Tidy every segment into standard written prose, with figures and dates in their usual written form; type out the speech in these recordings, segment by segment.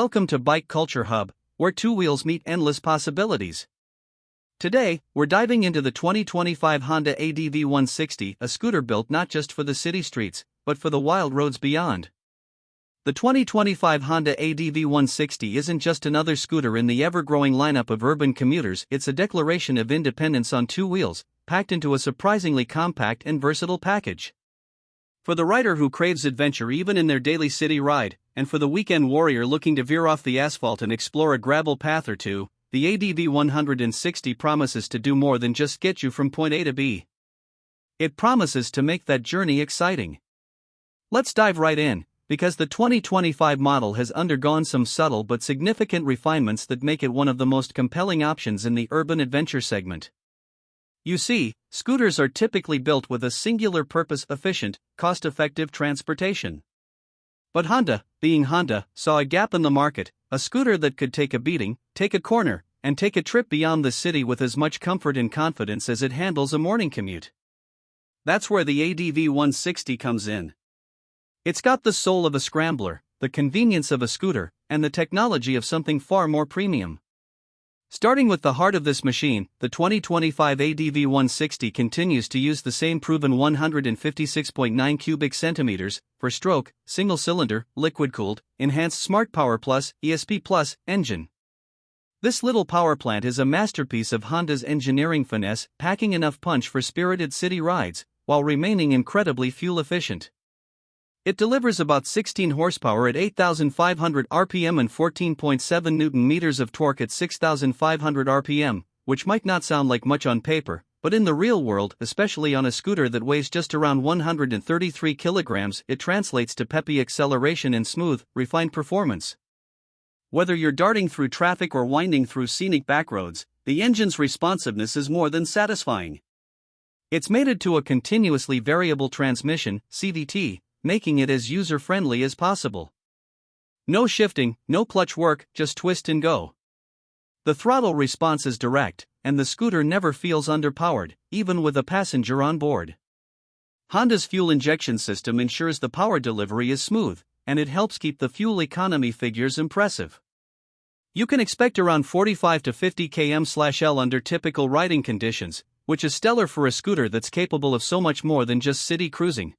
Welcome to Bike Culture Hub, where two wheels meet endless possibilities. Today, we're diving into the 2025 Honda ADV 160, a scooter built not just for the city streets, but for the wild roads beyond. The 2025 Honda ADV 160 isn't just another scooter in the ever-growing lineup of urban commuters, it's a declaration of independence on two wheels, packed into a surprisingly compact and versatile package. For the rider who craves adventure even in their daily city ride, and for the weekend warrior looking to veer off the asphalt and explore a gravel path or two, the ADV 160 promises to do more than just get you from point A to B. It promises to make that journey exciting. Let's dive right in, because the 2025 model has undergone some subtle but significant refinements that make it one of the most compelling options in the urban adventure segment. You see, scooters are typically built with a singular purpose: efficient, cost-effective transportation. But Honda, being Honda, saw a gap in the market, a scooter that could take a beating, take a corner, and take a trip beyond the city with as much comfort and confidence as it handles a morning commute. That's where the ADV 160 comes in. It's got the soul of a scrambler, the convenience of a scooter, and the technology of something far more premium. Starting with the heart of this machine, the 2025 ADV 160 continues to use the same proven 156.9 cubic centimeters per stroke, single-cylinder, liquid-cooled, enhanced Smart Power Plus (ESP Plus) engine. This little power plant is a masterpiece of Honda's engineering finesse, packing enough punch for spirited city rides, while remaining incredibly fuel-efficient. It delivers about 16 horsepower at 8,500 RPM and 14.7 Newton-meters of torque at 6,500 RPM, which might not sound like much on paper, but in the real world, especially on a scooter that weighs just around 133 kilograms, it translates to peppy acceleration and smooth, refined performance. Whether you're darting through traffic or winding through scenic backroads, the engine's responsiveness is more than satisfying. It's mated to a continuously variable transmission, CVT, making it as user-friendly as possible. No shifting, no clutch work, just twist and go. The throttle response is direct, and the scooter never feels underpowered, even with a passenger on board. Honda's fuel injection system ensures the power delivery is smooth, and it helps keep the fuel economy figures impressive. You can expect around 45 to 50 km/L under typical riding conditions, which is stellar for a scooter that's capable of so much more than just city cruising.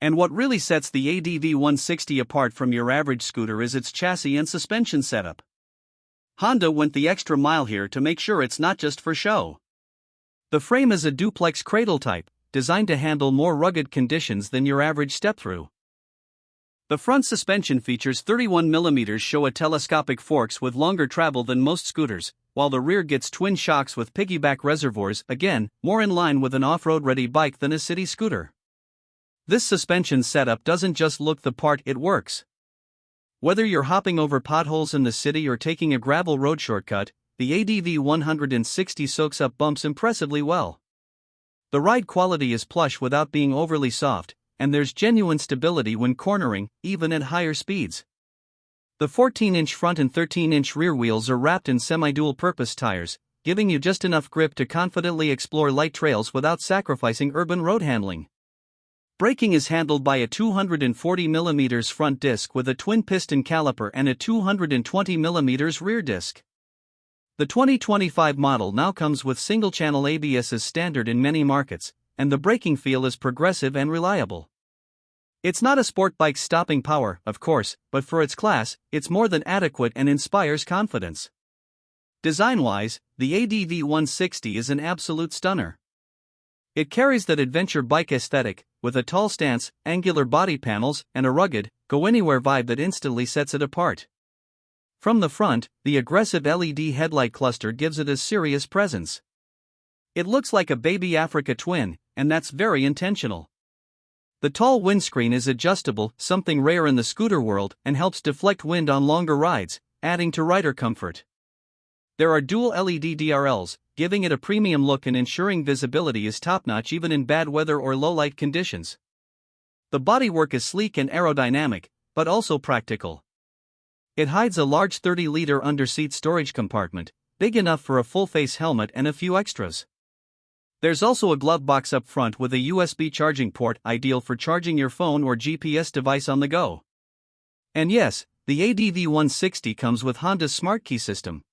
And what really sets the ADV 160 apart from your average scooter is its chassis and suspension setup. Honda went the extra mile here to make sure it's not just for show. The frame is a duplex cradle type, designed to handle more rugged conditions than your average step-through. The front suspension features 31mm Showa telescopic forks with longer travel than most scooters, while the rear gets twin shocks with piggyback reservoirs, again, more in line with an off-road ready bike than a city scooter. This suspension setup doesn't just look the part, it works. Whether you're hopping over potholes in the city or taking a gravel road shortcut, the ADV 160 soaks up bumps impressively well. The ride quality is plush without being overly soft, and there's genuine stability when cornering, even at higher speeds. The 14-inch front and 13-inch rear wheels are wrapped in semi-dual purpose tires, giving you just enough grip to confidently explore light trails without sacrificing urban road handling. Braking is handled by a 240mm front disc with a twin-piston caliper and a 220mm rear disc. The 2025 model now comes with single-channel ABS as standard in many markets, and the braking feel is progressive and reliable. It's not a sport bike's stopping power, of course, but for its class, it's more than adequate and inspires confidence. Design-wise, the ADV 160 is an absolute stunner. It carries that adventure bike aesthetic, with a tall stance, angular body panels, and a rugged, go-anywhere vibe that instantly sets it apart. From the front, the aggressive LED headlight cluster gives it a serious presence. It looks like a baby Africa twin, and that's very intentional. The tall windscreen is adjustable, something rare in the scooter world, and helps deflect wind on longer rides, adding to rider comfort. There are dual LED DRLs, giving it a premium look and ensuring visibility is top-notch even in bad weather or low-light conditions. The bodywork is sleek and aerodynamic, but also practical. It hides a large 30-liter under-seat storage compartment, big enough for a full-face helmet and a few extras. There's also a glove box up front with a USB charging port, ideal for charging your phone or GPS device on the go. And yes, the ADV 160 comes with Honda's smart key system.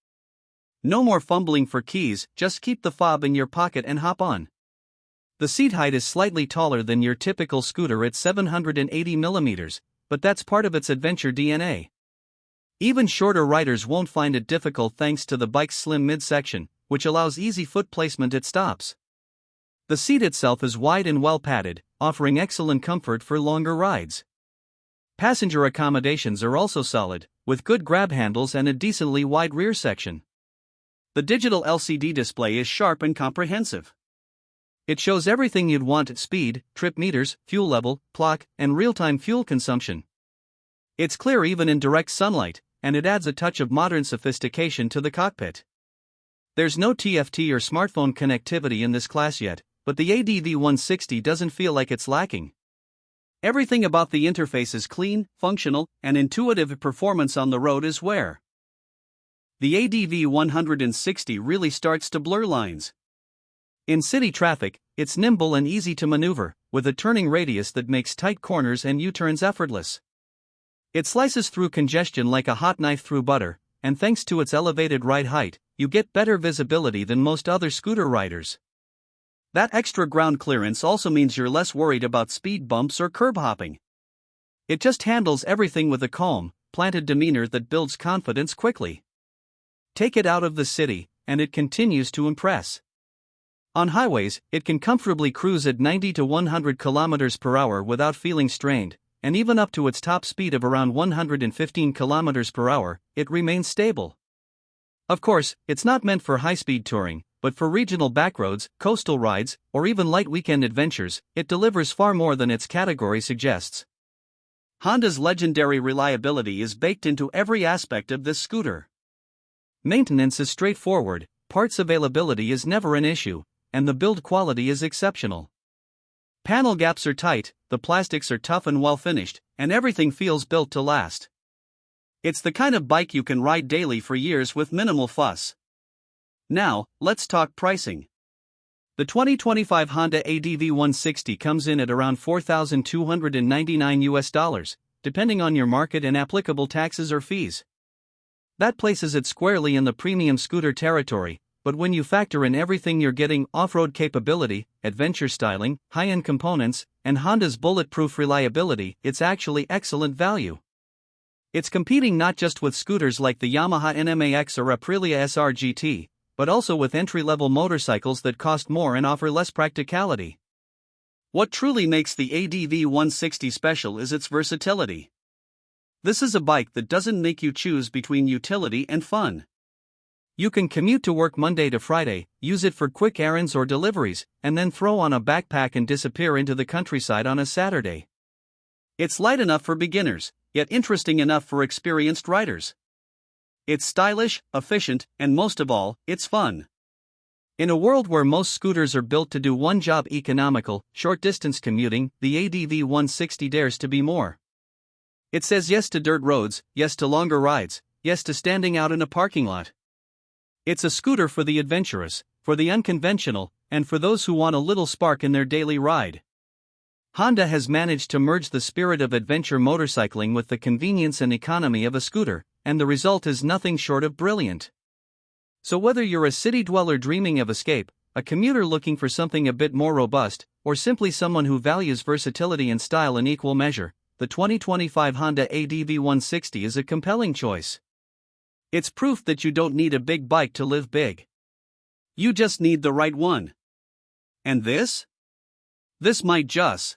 No more fumbling for keys, just keep the fob in your pocket and hop on. The seat height is slightly taller than your typical scooter at 780 mm, but that's part of its adventure DNA. Even shorter riders won't find it difficult thanks to the bike's slim midsection, which allows easy foot placement at stops. The seat itself is wide and well padded, offering excellent comfort for longer rides. Passenger accommodations are also solid, with good grab handles and a decently wide rear section. The digital LCD display is sharp and comprehensive. It shows everything you'd want: speed, trip meters, fuel level, clock, and real-time fuel consumption. It's clear even in direct sunlight, and it adds a touch of modern sophistication to the cockpit. There's no TFT or smartphone connectivity in this class yet, but the ADV 160 doesn't feel like it's lacking. Everything about the interface is clean, functional, and intuitive. Performance on the road is where the ADV 160 really starts to blur lines. In city traffic, it's nimble and easy to maneuver, with a turning radius that makes tight corners and U-turns effortless. It slices through congestion like a hot knife through butter, and thanks to its elevated ride height, you get better visibility than most other scooter riders. That extra ground clearance also means you're less worried about speed bumps or curb hopping. It just handles everything with a calm, planted demeanor that builds confidence quickly. Take it out of the city, and it continues to impress. On highways, it can comfortably cruise at 90 to 100 km per hour without feeling strained, and even up to its top speed of around 115 km per hour, it remains stable. Of course, it's not meant for high-speed touring, but for regional backroads, coastal rides, or even light weekend adventures, it delivers far more than its category suggests. Honda's legendary reliability is baked into every aspect of this scooter. Maintenance is straightforward, parts availability is never an issue, and the build quality is exceptional. Panel gaps are tight, the plastics are tough and well finished, and everything feels built to last. It's the kind of bike you can ride daily for years with minimal fuss. Now, let's talk pricing. The 2025 Honda ADV 160 comes in at around $4,299, depending on your market and applicable taxes or fees. That places it squarely in the premium scooter territory, but when you factor in everything you're getting: off-road capability, adventure styling, high-end components, and Honda's bulletproof reliability, it's actually excellent value. It's competing not just with scooters like the Yamaha NMAX or Aprilia SR GT, but also with entry-level motorcycles that cost more and offer less practicality. What truly makes the ADV 160 special is its versatility. This is a bike that doesn't make you choose between utility and fun. You can commute to work Monday to Friday, use it for quick errands or deliveries, and then throw on a backpack and disappear into the countryside on a Saturday. It's light enough for beginners, yet interesting enough for experienced riders. It's stylish, efficient, and most of all, it's fun. In a world where most scooters are built to do one job: economical, short-distance commuting, the ADV 160 dares to be more. It says yes to dirt roads, yes to longer rides, yes to standing out in a parking lot. It's a scooter for the adventurous, for the unconventional, and for those who want a little spark in their daily ride. Honda has managed to merge the spirit of adventure motorcycling with the convenience and economy of a scooter, and the result is nothing short of brilliant. So whether you're a city dweller dreaming of escape, a commuter looking for something a bit more robust, or simply someone who values versatility and style in equal measure, the 2025 Honda ADV 160 is a compelling choice. It's proof that you don't need a big bike to live big. You just need the right one. And this? This might just